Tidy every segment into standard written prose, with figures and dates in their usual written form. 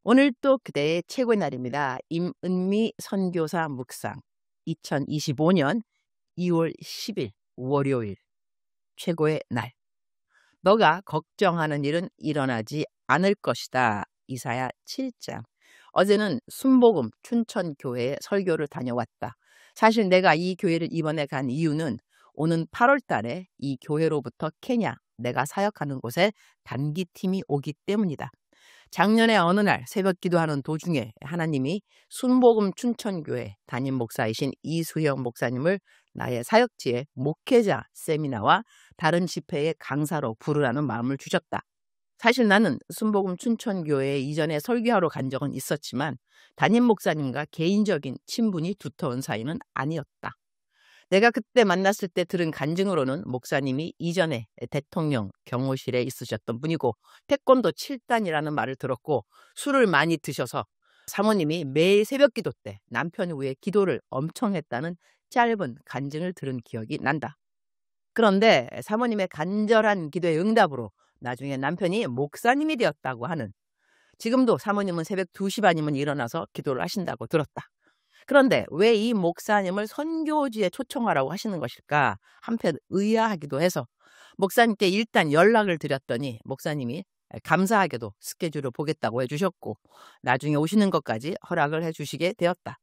오늘 또 그대의 최고의 날입니다. 임은미 선교사 묵상 2025년 2월 10일 월요일 최고의 날. 너가 걱정하는 일은 일어나지 않을 것이다. 이사야 7장. 어제는 순복음 춘천교회에 설교를 다녀왔다. 사실 내가 이 교회를 이번에 간 이유는 오는 8월 달에 이 교회로부터 케냐, 내가 사역하는 곳에 단기팀이 오기 때문이다. 작년에 어느 날 새벽 기도하는 도중에 하나님이 순복음 춘천교회 담임 목사이신 이수영 목사님을 나의 사역지에 목회자 세미나와 다른 집회의 강사로 부르라는 마음을 주셨다. 사실 나는 순복음 춘천교회에 이전에 설교하러 간 적은 있었지만 담임 목사님과 개인적인 친분이 두터운 사이는 아니었다. 내가 그때 만났을 때 들은 간증으로는 목사님이 이전에 대통령 경호실에 있으셨던 분이고 태권도 7단이라는 말을 들었고 술을 많이 드셔서 사모님이 매일 새벽 기도 때 남편 위해 기도를 엄청 했다는 짧은 간증을 들은 기억이 난다. 그런데 사모님의 간절한 기도의 응답으로 나중에 남편이 목사님이 되었다고 하는, 지금도 사모님은 새벽 2시 반이면 일어나서 기도를 하신다고 들었다. 그런데 왜 이 목사님을 선교지에 초청하라고 하시는 것일까? 한편 의아하기도 해서 목사님께 일단 연락을 드렸더니 목사님이 감사하게도 스케줄을 보겠다고 해주셨고 나중에 오시는 것까지 허락을 해주시게 되었다.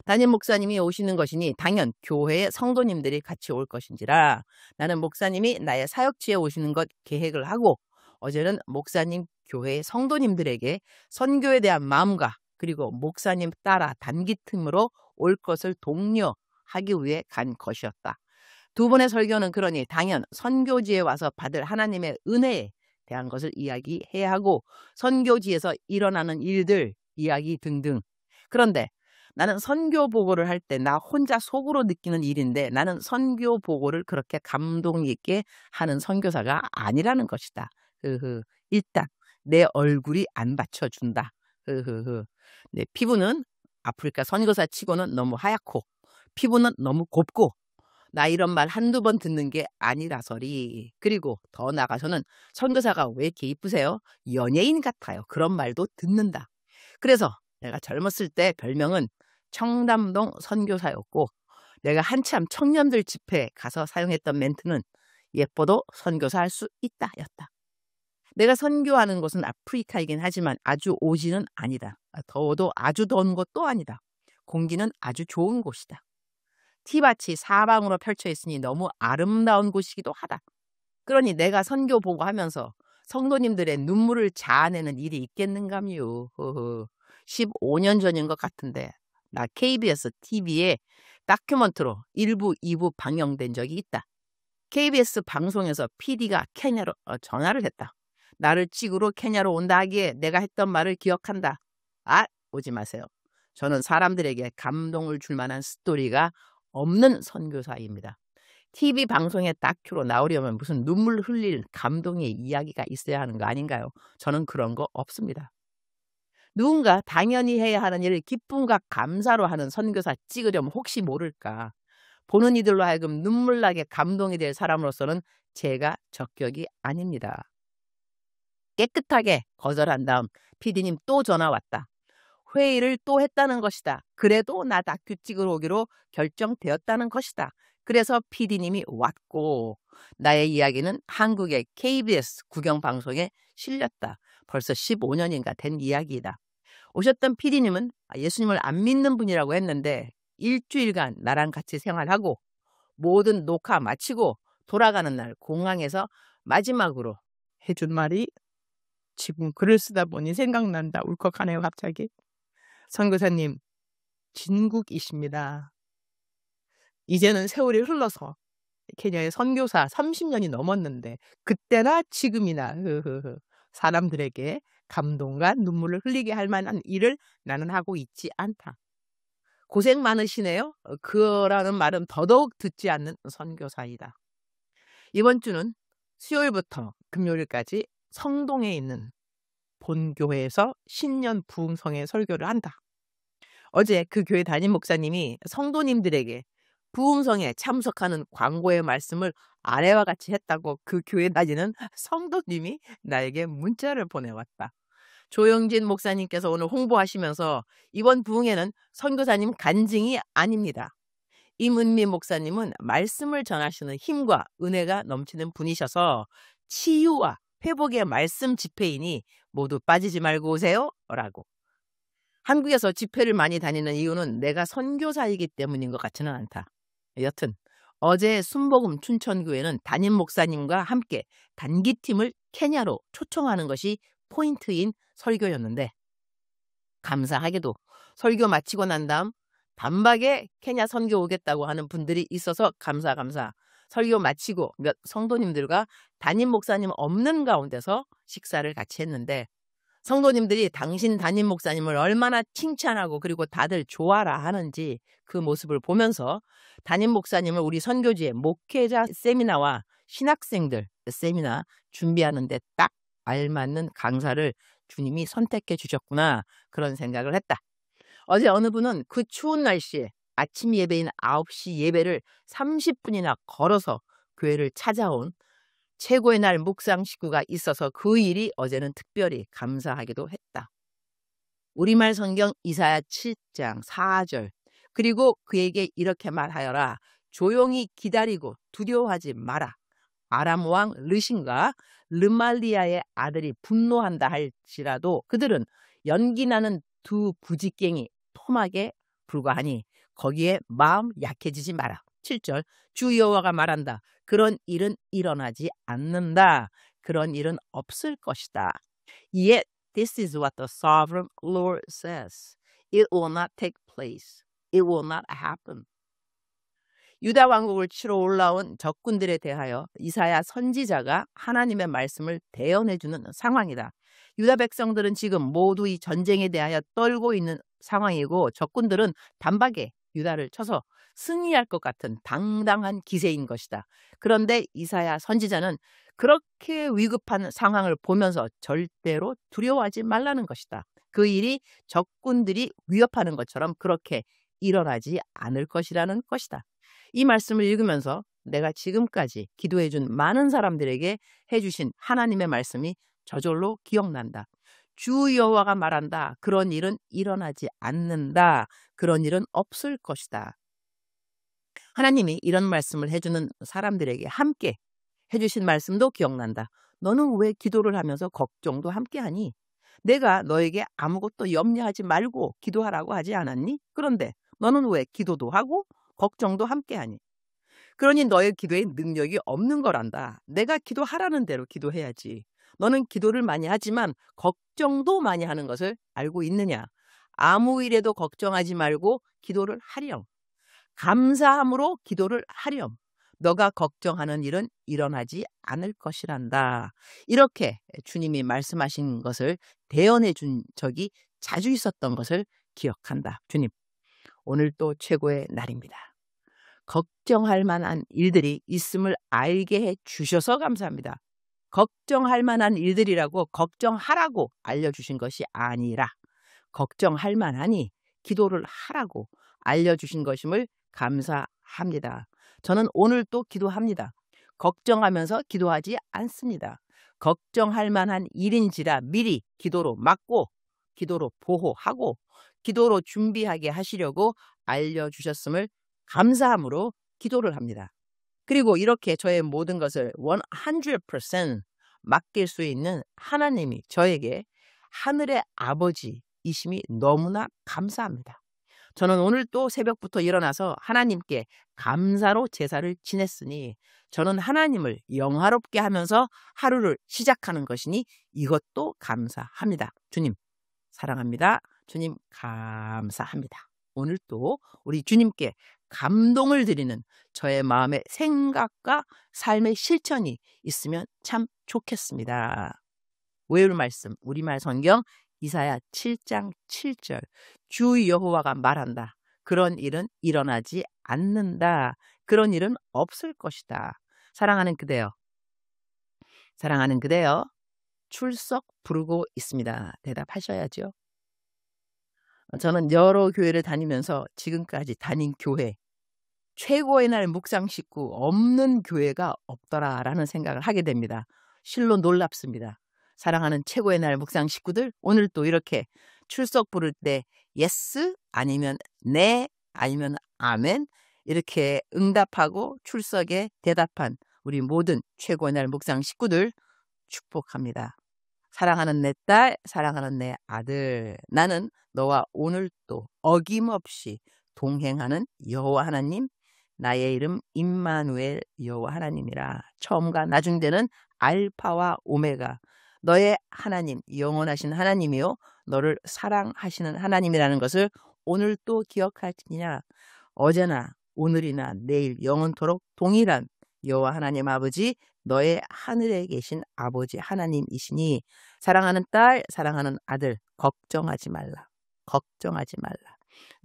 담임 목사님이 오시는 것이니 당연 교회의 성도님들이 같이 올 것인지라 나는 목사님이 나의 사역지에 오시는 것 계획을 하고 어제는 목사님 교회의 성도님들에게 선교에 대한 마음과 그리고 목사님 따라 단기틈으로 올 것을 독려하기 위해 간 것이었다. 두 번의 설교는 그러니 당연 선교지에 와서 받을 하나님의 은혜에 대한 것을 이야기해야 하고 선교지에서 일어나는 일들 이야기 등등. 그런데 나는 선교 보고를 할 때 나 혼자 속으로 느끼는 일인데 나는 선교 보고를 그렇게 감동 있게 하는 선교사가 아니라는 것이다. 일단 내 얼굴이 안 받쳐준다. 내 피부는 아프리카 선교사 치고는 너무 하얗고 피부는 너무 곱고 나 이런 말 한두 번 듣는 게 아니라서리. 그리고 더 나가서는 선교사가 왜 이렇게 이쁘세요? 연예인 같아요. 그런 말도 듣는다. 그래서 내가 젊었을 때 별명은 청담동 선교사였고 내가 한참 청년들 집회에 가서 사용했던 멘트는 예뻐도 선교사 할 수 있다 였다. 내가 선교하는 곳은 아프리카이긴 하지만 아주 오지는 아니다. 더워도 아주 더운 곳도 아니다. 공기는 아주 좋은 곳이다. 티밭이 사방으로 펼쳐 있으니 너무 아름다운 곳이기도 하다. 그러니 내가 선교 보고하면서 성도님들의 눈물을 자아내는 일이 있겠는가요. 15년 전인 것 같은데 나 KBS TV에 다큐멘터리로 1부, 2부 방영된 적이 있다. KBS 방송에서 PD가 케냐로 전화를 했다. 나를 찍으러 케냐로 온다 하기에 내가 했던 말을 기억한다. 오지 마세요. 저는 사람들에게 감동을 줄 만한 스토리가 없는 선교사입니다. TV 방송에 다큐로 나오려면 무슨 눈물 흘릴 감동의 이야기가 있어야 하는 거 아닌가요? 저는 그런 거 없습니다. 누군가 당연히 해야 하는 일을 기쁨과 감사로 하는 선교사 찍으려면 혹시 모를까. 보는 이들로 하여금 눈물나게 감동이 될 사람으로서는 제가 적격이 아닙니다. 깨끗하게 거절한 다음 PD님 또 전화 왔다. 회의를 또 했다는 것이다. 그래도 나 다큐 찍으러 오기로 결정되었다는 것이다. 그래서 PD님이 왔고 나의 이야기는 한국의 KBS 국영방송에 실렸다. 벌써 15년인가 된 이야기이다. 오셨던 PD님은 예수님을 안 믿는 분이라고 했는데 일주일간 나랑 같이 생활하고 모든 녹화 마치고 돌아가는 날 공항에서 마지막으로 해준 말이 지금 글을 쓰다 보니 생각난다. 울컥하네요 갑자기. 선교사님 진국이십니다. 이제는 세월이 흘러서 케냐의 선교사 30년이 넘었는데 그때나 지금이나 사람들에게 감동과 눈물을 흘리게 할 만한 일을 나는 하고 있지 않다. 고생 많으시네요. 그라는 말은 더더욱 듣지 않는 선교사이다. 이번 주는 수요일부터 금요일까지 성동에 있는 본교회에서 신년 부흥성의 설교를 한다. 어제 그 교회 담임 목사님이 성도님들에게 부흥성에 참석하는 광고의 말씀을 아래와 같이 했다고 그 교회 다니는 성도님이 나에게 문자를 보내왔다. 조영진 목사님께서 오늘 홍보하시면서 이번 부흥회는 선교사님 간증이 아닙니다. 임은미 목사님은 말씀을 전하시는 힘과 은혜가 넘치는 분이셔서 치유와 회복의 말씀 집회이니 모두 빠지지 말고 오세요 라고. 한국에서 집회를 많이 다니는 이유는 내가 선교사이기 때문인 것 같지는 않다. 여튼 어제 순복음 춘천교회는 담임 목사님과 함께 단기팀을 케냐로 초청하는 것이 포인트인 설교였는데, 감사하게도 설교 마치고 난 다음 단박에 케냐 선교 오겠다고 하는 분들이 있어서 감사. 설교 마치고 몇 성도님들과 담임 목사님 없는 가운데서 식사를 같이 했는데, 성도님들이 당신 담임 목사님을 얼마나 칭찬하고 그리고 다들 좋아라 하는지 그 모습을 보면서 담임 목사님을 우리 선교지의 목회자 세미나와 신학생들 세미나 준비하는 데 딱 알맞는 강사를 주님이 선택해 주셨구나, 그런 생각을 했다. 어제 어느 분은 그 추운 날씨에 아침 예배인 9시 예배를 30분이나 걸어서 교회를 찾아온 최고의 날 묵상 식구가 있어서 그 일이 어제는 특별히 감사하기도 했다. 우리말 성경 이사야 7장 4절, 그리고 그에게 이렇게 말하여라. 조용히 기다리고 두려워하지 마라. 아람 왕 르신과 르말리아의 아들이 분노한다 할지라도 그들은 연기나는 두 부지깽이 토막에 불과하니 거기에 마음 약해지지 마라. 7절, 주 여호와가 말한다. 그런 일은 일어나지 않는다. 그런 일은 없을 것이다. Yet this is what the sovereign Lord says. It will not take place. It will not happen. 유다 왕국을 치러 올라온 적군들에 대하여 이사야 선지자가 하나님의 말씀을 대언해주는 상황이다. 유다 백성들은 지금 모두 이 전쟁에 대하여 떨고 있는 상황이고, 적군들은 단박에 유다를 쳐서 승리할 것 같은 당당한 기세인 것이다. 그런데 이사야 선지자는 그렇게 위급한 상황을 보면서 절대로 두려워하지 말라는 것이다. 그 일이 적군들이 위협하는 것처럼 그렇게 일어나지 않을 것이라는 것이다. 이 말씀을 읽으면서 내가 지금까지 기도해준 많은 사람들에게 해주신 하나님의 말씀이 저절로 기억난다. 주 여호와가 말한다. 그런 일은 일어나지 않는다. 그런 일은 없을 것이다. 하나님이 이런 말씀을 해주는 사람들에게 함께 해주신 말씀도 기억난다. 너는 왜 기도를 하면서 걱정도 함께 하니? 내가 너에게 아무것도 염려하지 말고 기도하라고 하지 않았니? 그런데 너는 왜 기도도 하고 걱정도 함께 하니? 그러니 너의 기도에 능력이 없는 거란다. 내가 기도하라는 대로 기도해야지. 너는 기도를 많이 하지만 걱정도 많이 하는 것을 알고 있느냐? 아무 일에도 걱정하지 말고 기도를 하렴. 감사함으로 기도를 하렴. 너가 걱정하는 일은 일어나지 않을 것이란다. 이렇게 주님이 말씀하신 것을 대언해 준 적이 자주 있었던 것을 기억한다. 주님, 오늘 또 최고의 날입니다. 걱정할 만한 일들이 있음을 알게 해 주셔서 감사합니다. 걱정할 만한 일들이라고 걱정하라고 알려주신 것이 아니라 걱정할 만하니 기도를 하라고 알려주신 것임을 감사합니다. 저는 오늘 또 기도합니다. 걱정하면서 기도하지 않습니다. 걱정할 만한 일인지라 미리 기도로 막고 기도로 보호하고 기도로 준비하게 하시려고 알려주셨음을 감사함으로 기도를 합니다. 그리고 이렇게 저의 모든 것을 100% 맡길 수 있는 하나님이 저에게 하늘의 아버지이심이 너무나 감사합니다. 저는 오늘 또 새벽부터 일어나서 하나님께 감사로 제사를 지냈으니 저는 하나님을 영화롭게 하면서 하루를 시작하는 것이니 이것도 감사합니다. 주님 사랑합니다. 주님 감사합니다. 오늘 또 우리 주님께 감동을 드리는 저의 마음의 생각과 삶의 실천이 있으면 참 좋겠습니다. 외울 말씀, 우리말 성경 이사야 7장 7절. 주 여호와가 말한다. 그런 일은 일어나지 않는다. 그런 일은 없을 것이다. 사랑하는 그대여. 사랑하는 그대여. 출석 부르고 있습니다. 대답하셔야죠. 저는 여러 교회를 다니면서 지금까지 다닌 교회, 최고의 날 묵상 식구 없는 교회가 없더라라는 생각을 하게 됩니다. 실로 놀랍습니다. 사랑하는 최고의 날 묵상 식구들, 오늘 또 이렇게 출석 부를 때 예스 아니면 네 아니면 아멘 이렇게 응답하고 출석에 대답한 우리 모든 최고의 날 묵상 식구들 축복합니다. 사랑하는 내 딸, 사랑하는 내 아들, 나는 너와 오늘 또 어김없이 동행하는 여호와 하나님, 나의 이름 임마누엘 여호와 하나님이라. 처음과 나중되는 알파와 오메가, 너의 하나님, 영원하신 하나님이요 너를 사랑하시는 하나님이라는 것을 오늘 또 기억할지냐. 어제나 오늘이나 내일 영원토록 동일한 여호와 하나님 아버지, 너의 하늘에 계신 아버지 하나님이시니 사랑하는 딸, 사랑하는 아들, 걱정하지 말라. 걱정하지 말라.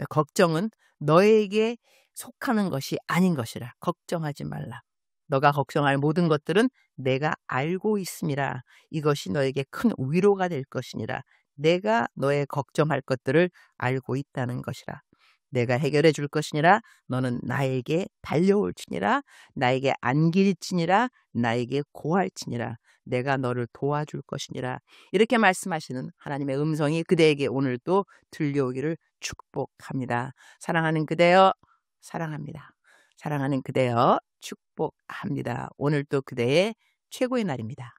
걱정은 너에게 속하는 것이 아닌 것이라. 걱정하지 말라. 너가 걱정할 모든 것들은 내가 알고 있음이라. 이것이 너에게 큰 위로가 될 것이니라. 내가 너의 걱정할 것들을 알고 있다는 것이라. 내가 해결해 줄 것이니라. 너는 나에게 달려올지니라. 나에게 안길지니라. 나에게 고할지니라. 내가 너를 도와줄 것이니라. 이렇게 말씀하시는 하나님의 음성이 그대에게 오늘도 들려오기를 축복합니다. 사랑하는 그대여 사랑합니다. 사랑하는 그대여 축복합니다. 오늘도 그대의 최고의 날입니다.